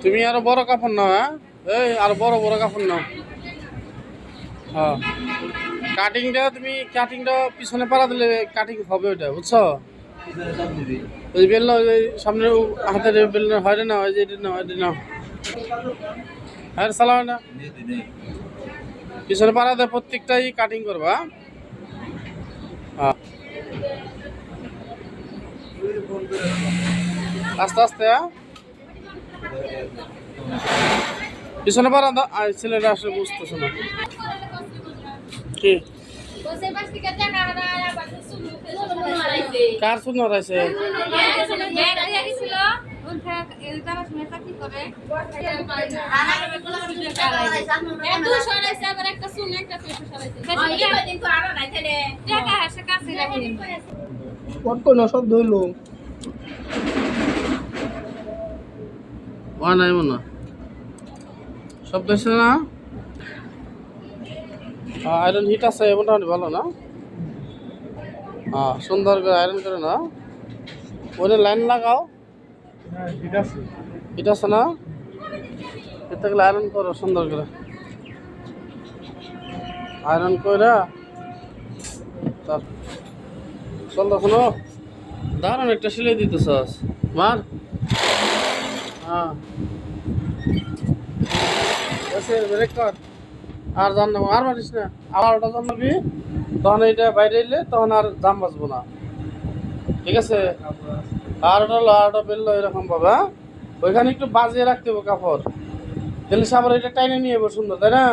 তুমি আরো বড় কাপড় নাও, হ্যাঁ এই আরো বড় বড় কাপড় নাও। হ্যাঁ কাটিংটা পিছনে পাড়া দিলে কাটিং হবে ওটা, বুঝছো? ওই বেল ওই সামনে হাতের বেল হয় না, ওই যে এটা না এটা না, হ্যাঁ চালাও না, পিছনে পাড়া দেয় প্রত্যেকটাই কাটিং করবা। হ্যাঁ আস্তে আস্তে, হ্যাঁ পিছনে পাড়া দাও। ছেলেটা আসলে বুঝতেছে না কি কার শুনে হারাইছে। সব ধরলো নাই মনে সব দেখছে না। আয়রন হিট আছে মোটামুটি ভালো না। হ্যাঁ সুন্দর করে আয়রন করে না, ওটা লাইন লাগাও। হিট আছে না, এতে গেলে আয়রন করো সুন্দর করে, আয়রন করে তার চল শোনো। দাঁড়ান একটা সিলাই দিতেছ মার। হ্যাঁ ব্রেক কর, আর জান আর মারিস না, আর ওটা জানাবি তখন এইটা বাইরে এলে তখন আর জাম বাঁচবো না, ঠিক আছে? আর ওটা লো আর ওটা বেললো এরকম ভাবে, হ্যাঁ ওইখানে একটু বাজিয়ে রাখতে হবে কাপড়, তাহলে সে আবার এটা টাইনে নিয়ে যাবো সুন্দর, তাই না?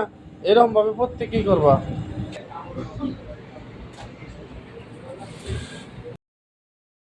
এরকম ভাবে প্রত্যেকেই করবা।